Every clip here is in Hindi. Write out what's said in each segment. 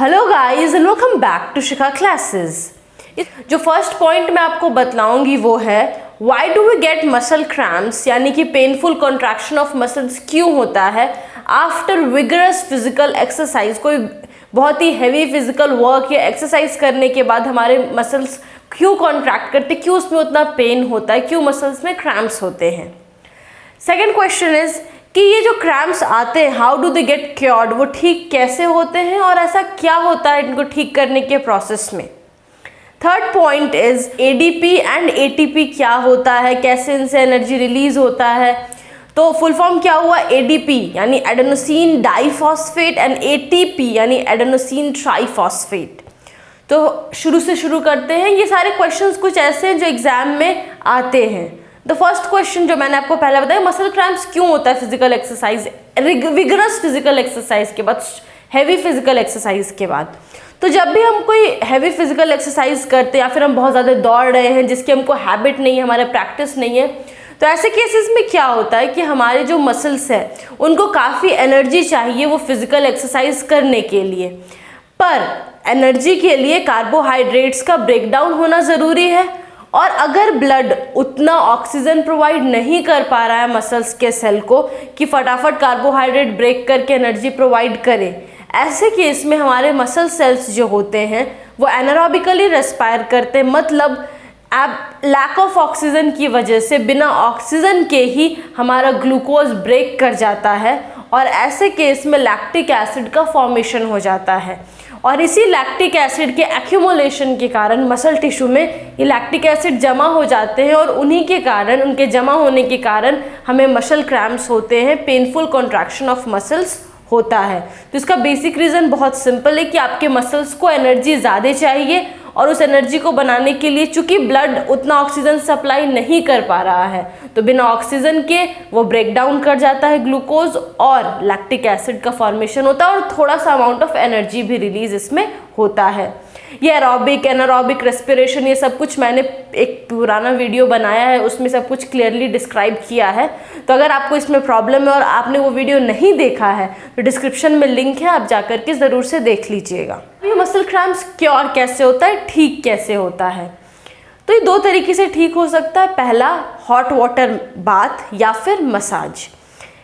Hello guys and welcome back to Shikha classes. जो फर्स्ट पॉइंट मैं आपको बतलाऊंगी वो है why do we get muscle cramps, यानी कि पेनफुल कॉन्ट्रैक्शन ऑफ मसल्स क्यों होता है आफ्टर विगरस फिजिकल एक्सरसाइज। कोई बहुत ही हैवी फिजिकल वर्क या एक्सरसाइज करने के बाद हमारे मसल्स क्यों कॉन्ट्रैक्ट करते, क्यों उसमें उतना पेन होता है, क्यों मसल्स में क्रैम्प्स होते हैं। सेकेंड क्वेश्चन इज कि ये जो क्रैम्प्स आते हैं how do they get cured, वो ठीक कैसे होते हैं और ऐसा क्या होता है इनको ठीक करने के प्रोसेस में। Third point is ADP and ATP क्या होता है, कैसे इनसे एनर्जी रिलीज होता है। तो फुल फॉर्म क्या हुआ, एडीपी यानी एडेनोसिन डाइफॉस्फेट एंड एटीपी यानी एडेनोसिन ट्राइफॉस्फेट। तो शुरू से शुरू करते हैं। ये सारे क्वेश्चंस कुछ ऐसे हैं जो एग्जाम में आते हैं। द फर्स्ट क्वेश्चन जो मैंने आपको पहले बताया, मसल क्रैम्प्स क्यों होता है physical exercise, vigorous physical exercise के बाद, हैवी फिजिकल एक्सरसाइज के बाद। तो जब भी हम कोई हैवी फिजिकल एक्सरसाइज करते हैं या फिर हम बहुत ज़्यादा दौड़ रहे हैं जिसकी हमको हैबिट नहीं है, हमारा प्रैक्टिस नहीं है, तो ऐसे केसेस में क्या होता है कि हमारे जो मसल्स हैं उनको काफ़ी एनर्जी चाहिए वो फिजिकल एक्सरसाइज करने के लिए। पर एनर्जी के लिए कार्बोहाइड्रेट्स का ब्रेकडाउन होना ज़रूरी है, और अगर ब्लड उतना ऑक्सीजन प्रोवाइड नहीं कर पा रहा है मसल्स के सेल को कि फटाफट कार्बोहाइड्रेट ब्रेक करके एनर्जी प्रोवाइड करे, ऐसे केस में हमारे मसल सेल्स जो होते हैं वो एनारोबिकली रेस्पायर करते हैं। मतलब लैक ऑफ ऑक्सीजन की वजह से बिना ऑक्सीजन के ही हमारा ग्लूकोज ब्रेक कर जाता है, और ऐसे केस में लैक्टिक एसिड का फॉर्मेशन हो जाता है। और इसी लैक्टिक एसिड के एक्यूमुलेशन के कारण मसल टिश्यू में ये लैक्टिक एसिड जमा हो जाते हैं, और उन्हीं के कारण, उनके जमा होने के कारण हमें मसल क्रैम्प्स होते हैं, पेनफुल कॉन्ट्रैक्शन ऑफ मसल्स होता है। तो इसका बेसिक रीज़न बहुत सिंपल है कि आपके मसल्स को एनर्जी ज़्यादा चाहिए, और उस एनर्जी को बनाने के लिए चूंकि ब्लड उतना ऑक्सीजन सप्लाई नहीं कर पा रहा है, तो बिना ऑक्सीजन के वो ब्रेक डाउन कर जाता है ग्लूकोज, और लैक्टिक एसिड का फॉर्मेशन होता है, और थोड़ा सा अमाउंट ऑफ एनर्जी भी रिलीज इसमें होता है। ये एरोबिक, एनारोबिक रेस्पिरेशन, ये सब कुछ मैंने एक पुराना वीडियो बनाया है, उसमें सब कुछ क्लियरली डिस्क्राइब किया है। तो अगर आपको इसमें प्रॉब्लम है और आपने वो वीडियो नहीं देखा है तो डिस्क्रिप्शन में लिंक है, आप जाकर के ज़रूर से देख लीजिएगा। ये मसल क्रैम्प्स क्योर कैसे होता है, ठीक कैसे होता है, तो ये दो तरीके से ठीक हो सकता है। पहला, हॉट वाटर बाथ या फिर मसाज।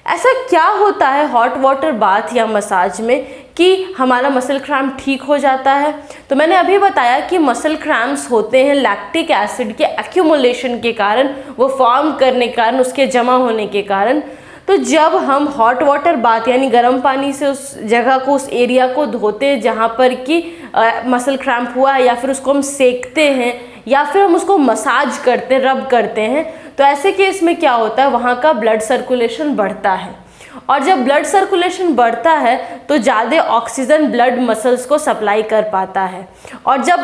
ऐसा क्या होता है हॉट वाटर बाथ या मसाज में कि हमारा मसल क्रैम्प ठीक हो जाता है। तो मैंने अभी बताया कि मसल क्रैम्प्स होते हैं लैक्टिक एसिड के एक्यूमुलेशन के कारण, वो फॉर्म करने के कारण, उसके जमा होने के कारण। तो जब हम हॉट वाटर बाथ यानी गर्म पानी से उस जगह को, उस एरिया को धोते हैं जहाँ पर कि मसल क्रैम्प हुआ है, या फिर उसको हम सेकते हैं, या फिर हम उसको मसाज करते हैं, रब करते हैं, तो ऐसे केस में क्या होता है, वहाँ का ब्लड सर्कुलेशन बढ़ता है। और जब ब्लड सर्कुलेशन बढ़ता है तो ज़्यादा ऑक्सीजन ब्लड मसल्स को सप्लाई कर पाता है, और जब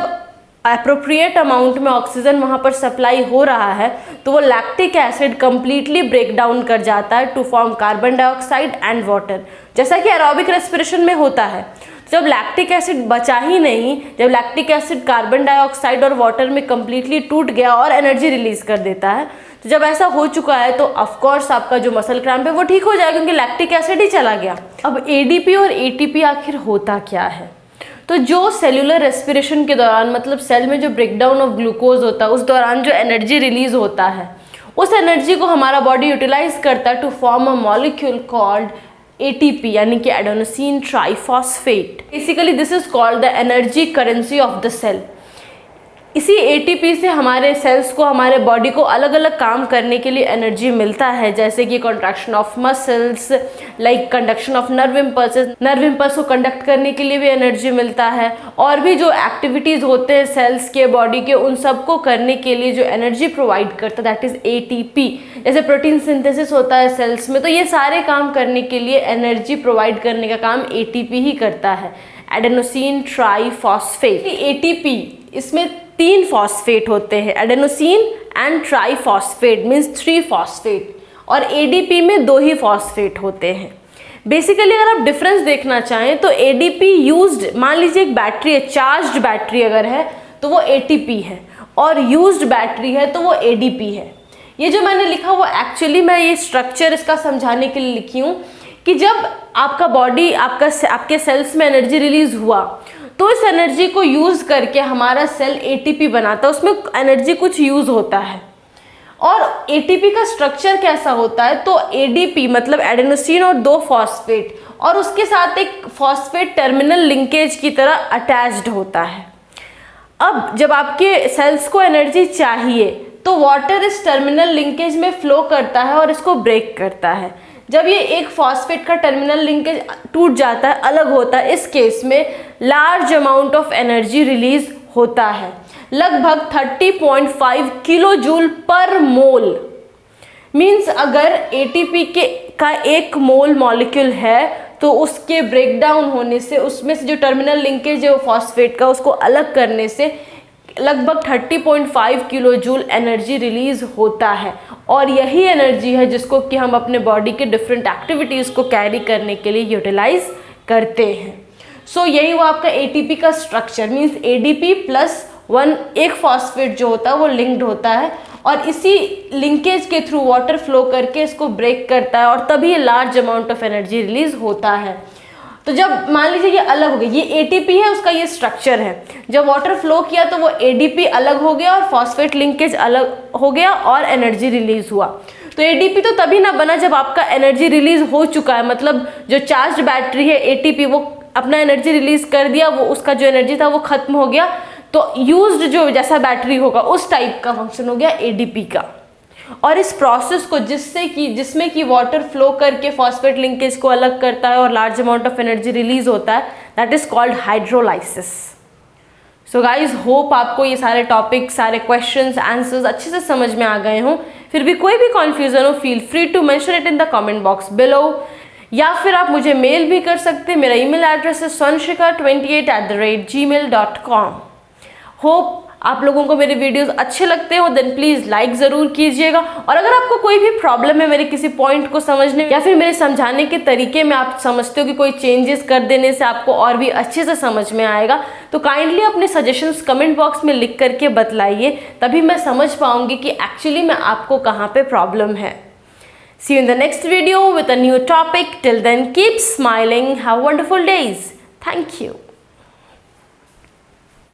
अप्रोप्रिएट अमाउंट में ऑक्सीजन वहाँ पर सप्लाई हो रहा है तो वो lactic acid completely break down कर जाता है to form carbon dioxide and water, जैसा कि एरोबिक रेस्पिरेशन में होता है। जब लैक्टिक एसिड बचा ही नहीं, जब लैक्टिक एसिड कार्बन डाइऑक्साइड और वाटर में कम्प्लीटली टूट गया और एनर्जी रिलीज कर देता है, तो जब ऐसा हो चुका है तो ऑफकोर्स आपका जो मसल क्रैम्प है वो ठीक हो जाएगा, क्योंकि लैक्टिक एसिड ही चला गया। अब एडीपी और एटीपी आखिर होता क्या है, तो जो सेलुलर रेस्पिरेशन के दौरान, मतलब सेल में जो ब्रेकडाउन ऑफ ग्लूकोज होता है उस दौरान जो एनर्जी रिलीज होता है, उस एनर्जी को हमारा बॉडी यूटिलाइज करता है to form a molecule called ATP यानी कि adenosine triphosphate. Basically this is called the energy currency of the cell. इसी एटीपी से हमारे सेल्स को, हमारे बॉडी को अलग अलग काम करने के लिए एनर्जी मिलता है, जैसे कि contraction of muscles, like conduction of nerve impulses, nerve impulse को कंडक्ट करने के लिए भी एनर्जी मिलता है, और भी जो एक्टिविटीज़ होते हैं सेल्स के, बॉडी के, उन सबको करने के लिए जो एनर्जी प्रोवाइड करता है दैट इज़ एटीपी। जैसे प्रोटीन सिंथेसिस होता है सेल्स में, तो ये सारे काम करने के लिए एनर्जी प्रोवाइड करने का काम एटीपी ही करता है, एडेनोसिन ट्राइफॉस्फेट। एटीपी, इसमें 3 फॉस्फेट होते हैं, adenosine and triphosphate means 3 phosphate, और एडीपी में 2 ही फॉस्फेट होते हैं। बेसिकली अगर आप डिफरेंस देखना चाहें तो एडीपी यूज्ड, मान लीजिए एक बैटरी है, चार्ज्ड बैटरी अगर है तो वो एटीपी है, और यूज्ड बैटरी है तो वो एडीपी है। ये जो मैंने लिखा वो एक्चुअली मैं ये स्ट्रक्चर इसका समझाने के लिए लिखी हूँ कि जब आपका बॉडी, आपके सेल्स में एनर्जी रिलीज हुआ तो इस एनर्जी को यूज़ करके हमारा सेल एटीपी बनाता है, उसमें एनर्जी कुछ यूज़ होता है। और एटीपी का स्ट्रक्चर कैसा होता है, तो एडीपी मतलब एडेनोसिन और 2 फॉस्फेट, और उसके साथ एक फॉस्फेट टर्मिनल लिंकेज की तरह अटैच्ड होता है। अब जब आपके सेल्स को एनर्जी चाहिए तो वाटर इस टर्मिनल लिंकेज में फ्लो करता है और इसको ब्रेक करता है। जब ये एक फॉस्फेट का टर्मिनल लिंकेज टूट जाता है, अलग होता है, इस केस में large amount of energy release होता है, लगभग 30.5 किलो जूल पर मोल। मीन्स अगर एटीपी का 1 मोल मॉलिक्यूल है तो उसके ब्रेकडाउन होने से, उसमें से जो टर्मिनल लिंकेज है वो फॉस्फेट का, उसको अलग करने से लगभग 30.5 किलो जूल एनर्जी रिलीज होता है। और यही एनर्जी है जिसको कि हम अपने बॉडी के डिफरेंट एक्टिविटीज़ को कैरी करने के लिए यूटिलाइज करते हैं। सो यही वो आपका एटीपी का structure, means ADP plus 1 phosphate जो होता है वो लिंक्ड होता है, और इसी लिंकेज के थ्रू वाटर फ्लो करके इसको ब्रेक करता है, और तभी large amount of energy release होता है। तो जब मान लीजिए ये अलग हो गया, ये एटीपी है, उसका ये स्ट्रक्चर है, जब वाटर फ्लो किया तो वो एडीपी अलग हो गया और फॉस्फेट लिंकेज अलग हो गया और एनर्जी रिलीज हुआ। तो एडीपी तो तभी ना बना जब आपका एनर्जी रिलीज हो चुका है, मतलब जो चार्ज्ड बैटरी है एटीपी वो अपना एनर्जी रिलीज कर दिया, वो उसका जो एनर्जी था वो खत्म हो गया, तो यूज्ड जो जैसा बैटरी होगा उस टाइप का फंक्शन हो गया एडीपी का। और इस प्रोसेस को जिसमें कि वाटर फ्लो करके फॉस्फेट लिंकेज को अलग करता है और large amount of energy release होता है, that is called hydrolysis. So guys, hope आपको ये सारे टॉपिक, सारे क्वेश्चंस, आंसर्स अच्छे से समझ में आ गए हों। फिर भी कोई भी कन्फ्यूजन हो, feel free to mention it in the comment box below, या फिर आप मुझे मेल भी कर सकते हैं। मेरा ईमेल एड्रेस है swanshika28@gmail.com। होप आप लोगों को मेरे वीडियोस अच्छे लगते हो, देन प्लीज़ लाइक ज़रूर कीजिएगा। और अगर आपको कोई भी प्रॉब्लम है मेरे किसी पॉइंट को समझने या फिर मेरे समझाने के तरीके में, आप समझते हो कि कोई चेंजेस कर देने से आपको और भी अच्छे से समझ में आएगा, तो काइंडली अपने सजेशंस कमेंट बॉक्स में लिख करके बतलाइए, तभी मैं समझ पाऊंगी कि एक्चुअली में आपको कहाँ पे प्रॉब्लम है। See you in the next video with a new topic. Till then, keep smiling. Have wonderful days. Thank you.